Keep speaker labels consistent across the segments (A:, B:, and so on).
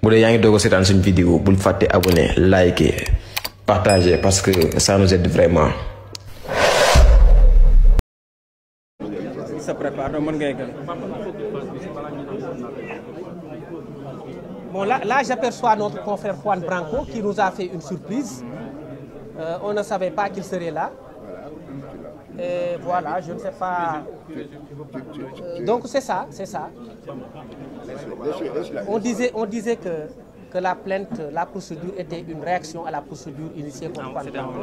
A: bu dee yaa ngi doog a seetaan suñu vidéo bul fàtte abonné liker partager parce que ça nous aide vraiment.
B: Ça prépare, bon, là j'aperçois notre confrère Juan Branco qui nous a fait une surprise. On ne savait pas qu'il serait là. Et voilà, je ne sais pas. Donc c'est ça, c'est ça. On disait que la plainte, la procédure était une réaction à la procédure initiée contre Juan Branco.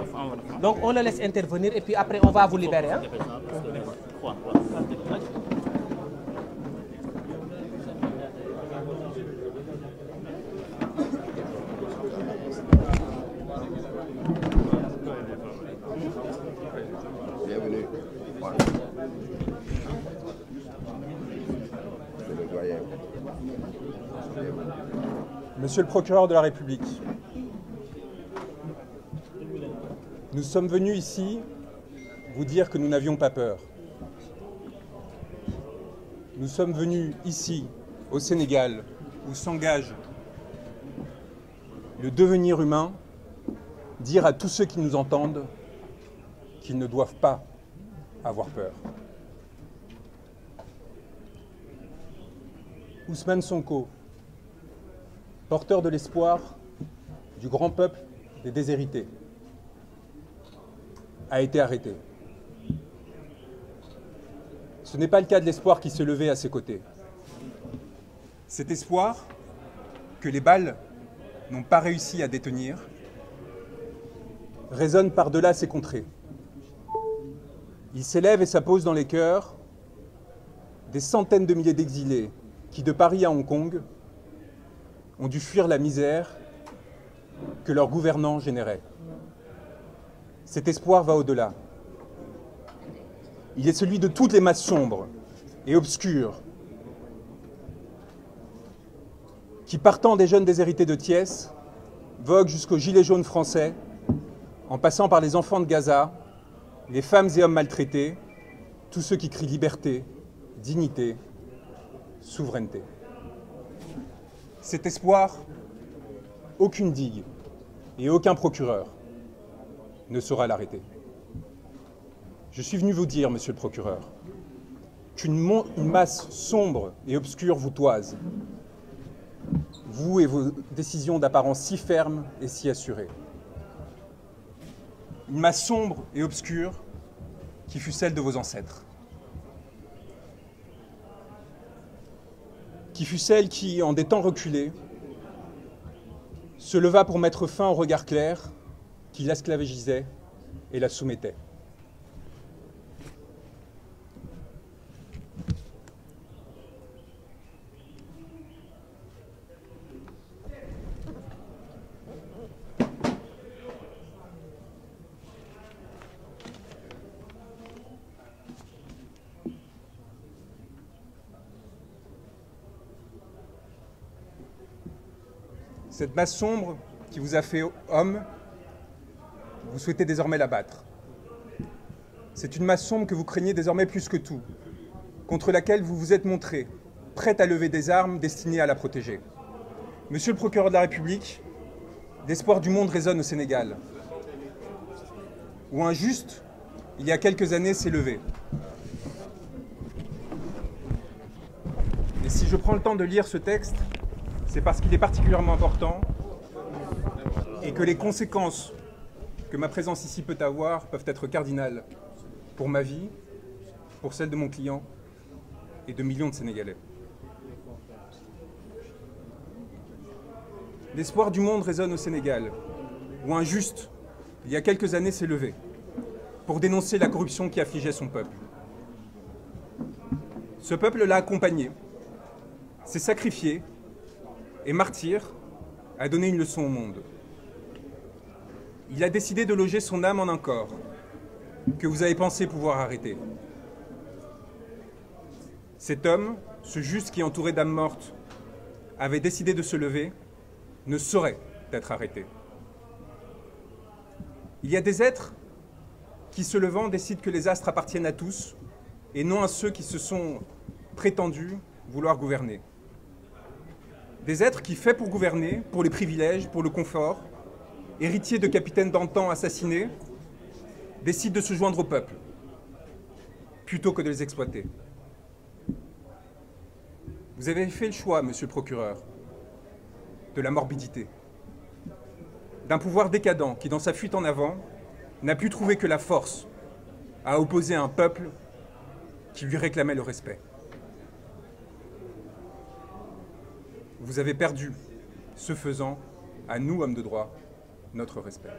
B: Donc on le laisse intervenir et puis après on va vous libérer. Hein?
C: Bienvenue.
D: Monsieur le procureur de la République, nous sommes venus ici vous dire que nous n'avions pas peur. Nous sommes venus ici, au Sénégal, où s'engage le devenir humain, dire à tous ceux qui nous entendent qu'ils ne doivent pas avoir peur. Ousmane Sonko, porteur de l'espoir du grand peuple des déshérités, a été arrêté. Ce n'est pas le cas de l'espoir qui se levait à ses côtés. Cet espoir que les balles n'ont pas réussi à détenir résonne par-delà ces contrées. Il s'élève et s'appose dans les cœurs des centaines de milliers d'exilés qui, de Paris à Hong Kong, ont dû fuir la misère que leurs gouvernants généraient. Cet espoir va au-delà. Il est celui de toutes les masses sombres et obscures qui, partant des jeunes déshérités de Thiès, voguent jusqu'aux gilets jaunes français, en passant par les enfants de Gaza, les femmes et hommes maltraités, tous ceux qui crient liberté, dignité, souveraineté. Cet espoir, aucune digue et aucun procureur ne saura l'arrêter. Je suis venu vous dire, monsieur le procureur, qu'une masse sombre et obscure vous toise, vous et vos décisions d'apparence si fermes et si assurées. Une masse sombre et obscure qui fut celle de vos ancêtres. Qui fut celle qui, en des temps reculés, se leva pour mettre fin au regard clair qui l'esclavagisait et la soumettait. Cette masse sombre qui vous a fait homme, vous souhaitez désormais l'abattre. C'est une masse sombre que vous craignez désormais plus que tout, contre laquelle vous vous êtes montré, prête à lever des armes destinées à la protéger. Monsieur le procureur de la République, l'espoir du monde résonne au Sénégal, où un juste, il y a quelques années, s'est levé. Et si je prends le temps de lire ce texte, c'est parce qu'il est particulièrement important et que les conséquences que ma présence ici peut avoir peuvent être cardinales pour ma vie, pour celle de mon client et de millions de Sénégalais. L'espoir du monde résonne au Sénégal, où un juste, il y a quelques années, s'est levé pour dénoncer la corruption qui affligeait son peuple. Ce peuple l'a accompagné, s'est sacrifié et martyr a donné une leçon au monde. Il a décidé de loger son âme en un corps que vous avez pensé pouvoir arrêter. Cet homme, ce juste qui, entouré d'âmes mortes, avait décidé de se lever, ne saurait être arrêté. Il y a des êtres qui, se levant, décident que les astres appartiennent à tous et non à ceux qui se sont prétendus vouloir gouverner. Des êtres qui, faits pour gouverner, pour les privilèges, pour le confort, héritiers de capitaines d'antan assassinés, décident de se joindre au peuple, plutôt que de les exploiter. Vous avez fait le choix, monsieur le procureur, de la morbidité, d'un pouvoir décadent qui, dans sa fuite en avant, n'a pu trouver que la force à opposer un peuple qui lui réclamait le respect. Vous avez perdu, ce faisant, à nous, hommes de droit, notre respect.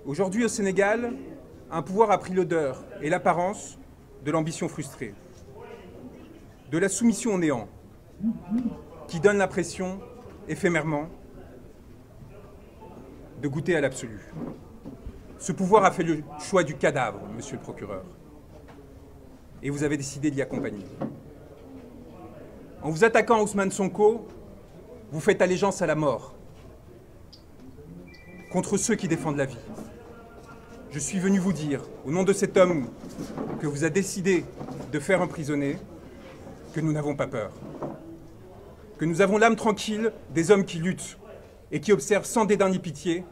D: Aujourd'hui, au Sénégal, un pouvoir a pris l'odeur et l'apparence de l'ambition frustrée, de la soumission au néant, qui donne l'impression, éphémèrement, de goûter à l'absolu. Ce pouvoir a fait le choix du cadavre, monsieur le procureur, et vous avez décidé d'y accompagner. En vous attaquant à Ousmane Sonko, vous faites allégeance à la mort, contre ceux qui défendent la vie. Je suis venu vous dire, au nom de cet homme que vous a décidé de faire emprisonner, que nous n'avons pas peur. Que nous avons l'âme tranquille des hommes qui luttent et qui observent sans dédain ni pitié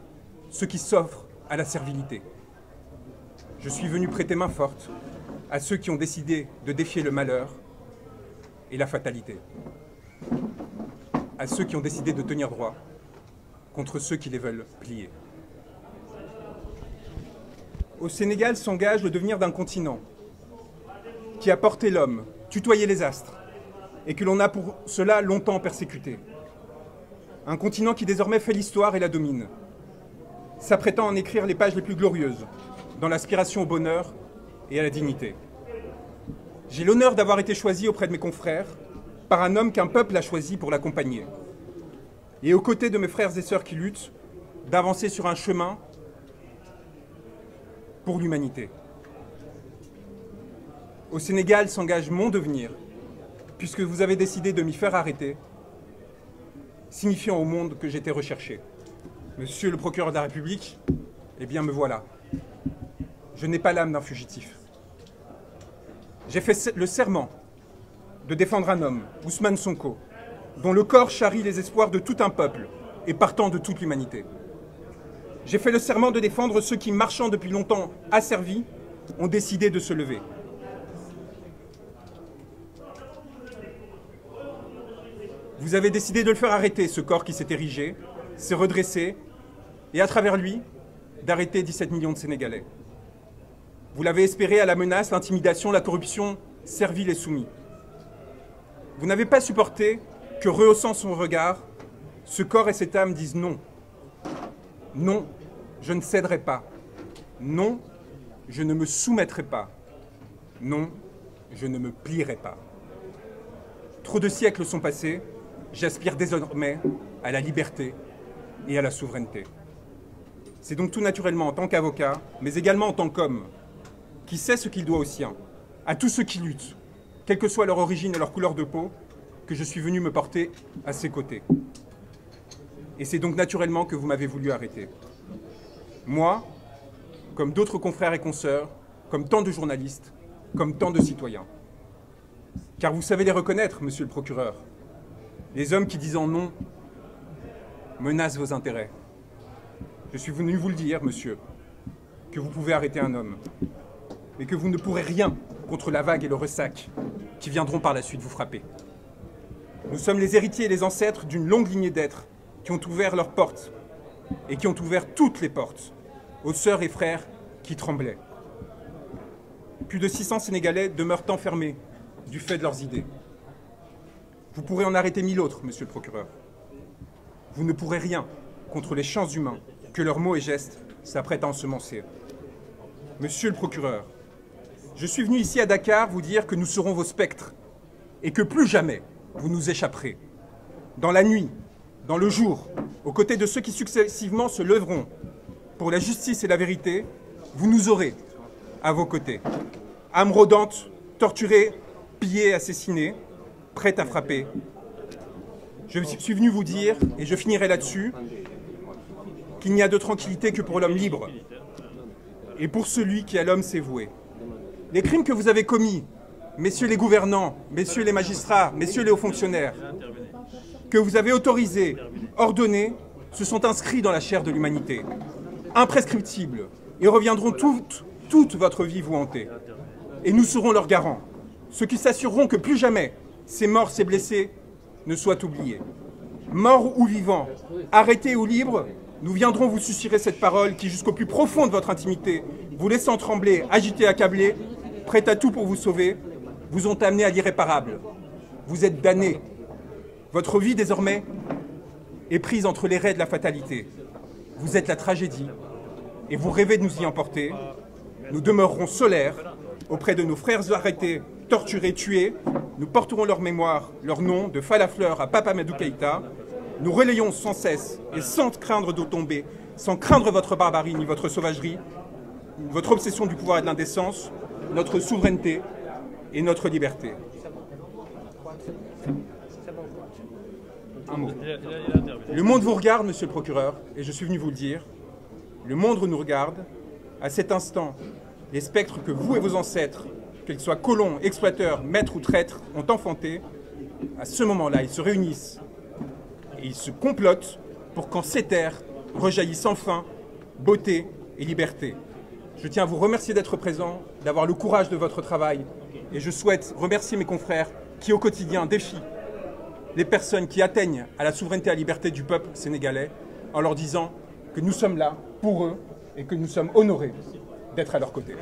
D: ceux qui s'offrent à la servilité. Je suis venu prêter main forte à ceux qui ont décidé de défier le malheur et la fatalité. À ceux qui ont décidé de tenir droit contre ceux qui les veulent plier. Au Sénégal s'engage le devenir d'un continent qui a porté l'homme, tutoyé les astres, et que l'on a pour cela longtemps persécuté. Un continent qui désormais fait l'histoire et la domine, s'apprêtant à en écrire les pages les plus glorieuses, dans l'aspiration au bonheur et à la dignité. J'ai l'honneur d'avoir été choisi auprès de mes confrères par un homme qu'un peuple a choisi pour l'accompagner. Et aux côtés de mes frères et sœurs qui luttent, d'avancer sur un chemin pour l'humanité. Au Sénégal s'engage mon devenir, puisque vous avez décidé de m'y faire arrêter, signifiant au monde que j'étais recherché. Monsieur le procureur de la République, eh bien me voilà. Je n'ai pas l'âme d'un fugitif. J'ai fait le serment de défendre un homme, Ousmane Sonko, dont le corps charrie les espoirs de tout un peuple et partant de toute l'humanité. J'ai fait le serment de défendre ceux qui, marchant depuis longtemps asservis, ont décidé de se lever. Vous avez décidé de le faire arrêter, ce corps qui s'est érigé, s'est redressé, et à travers lui, d'arrêter 17 millions de Sénégalais. Vous l'avez espéré à la menace, l'intimidation, la corruption, servile et soumis. Vous n'avez pas supporté que, rehaussant son regard, ce corps et cette âme disent non. Non, je ne céderai pas. Non, je ne me soumettrai pas. Non, je ne me plierai pas. Trop de siècles sont passés, j'aspire désormais à la liberté et à la souveraineté. C'est donc tout naturellement en tant qu'avocat, mais également en tant qu'homme, qui sait ce qu'il doit aux siens, à tous ceux qui luttent, quelle que soit leur origine et leur couleur de peau, que je suis venu me porter à ses côtés. Et c'est donc naturellement que vous m'avez voulu arrêter. Moi, comme d'autres confrères et consoeurs, comme tant de journalistes, comme tant de citoyens. Car vous savez les reconnaître, monsieur le procureur. Les hommes qui, disant non, menacent vos intérêts. Je suis venu vous le dire, monsieur, que vous pouvez arrêter un homme, mais que vous ne pourrez rien contre la vague et le ressac qui viendront par la suite vous frapper. Nous sommes les héritiers et les ancêtres d'une longue lignée d'êtres qui ont ouvert leurs portes et qui ont ouvert toutes les portes aux sœurs et frères qui tremblaient. Plus de 600 Sénégalais demeurent enfermés du fait de leurs idées. Vous pourrez en arrêter 1000 autres, monsieur le procureur. Vous ne pourrez rien contre les champs humains que leurs mots et gestes s'apprêtent à ensemencer. Monsieur le procureur, je suis venu ici à Dakar vous dire que nous serons vos spectres et que plus jamais vous nous échapperez. Dans la nuit, dans le jour, aux côtés de ceux qui successivement se lèveront pour la justice et la vérité, vous nous aurez à vos côtés. Âmes rôdantes, torturées, pillées, assassinées, prêtes à frapper. Je suis venu vous dire, et je finirai là-dessus, qu'il n'y a de tranquillité que pour l'homme libre et pour celui qui à l'homme s'est voué. Les crimes que vous avez commis messieurs les gouvernants, messieurs les magistrats, messieurs les hauts fonctionnaires, que vous avez autorisés, ordonnés, se sont inscrits dans la chair de l'humanité, imprescriptibles, et reviendront toute votre vie vous hanter. Et nous serons leurs garants, ceux qui s'assureront que plus jamais ces morts, ces blessés ne soient oubliés. Morts ou vivants, arrêtés ou libres, nous viendrons vous susurrer cette parole qui, jusqu'au plus profond de votre intimité, vous laissant trembler, agité, accablé, prêt à tout pour vous sauver, vous ont amené à l'irréparable. Vous êtes damnés. Votre vie, désormais, est prise entre les raies de la fatalité. Vous êtes la tragédie, et vous rêvez de nous y emporter. Nous demeurerons solaires auprès de nos frères arrêtés, torturés, tués. Nous porterons leur mémoire, leur nom, de Falafleur à Papa Amadou Keïta. Nous relayons sans cesse et sans craindre d'eau tomber, sans craindre votre barbarie ni votre sauvagerie, votre obsession du pouvoir et de l'indécence, notre souveraineté et notre liberté. Un mot. Le monde vous regarde, monsieur le procureur, et je suis venu vous le dire. Le monde nous regarde. À cet instant, les spectres que vous et vos ancêtres, qu'ils soient colons, exploiteurs, maîtres ou traîtres, ont enfantés, à ce moment-là, ils se réunissent et ils se complotent pour qu'en ces terres rejaillissent enfin beauté et liberté. Je tiens à vous remercier d'être présent, d'avoir le courage de votre travail, et je souhaite remercier mes confrères qui, au quotidien, défient les personnes qui atteignent à la souveraineté et à la liberté du peuple sénégalais, en leur disant que nous sommes là pour eux et que nous sommes honorés d'être à leur côté.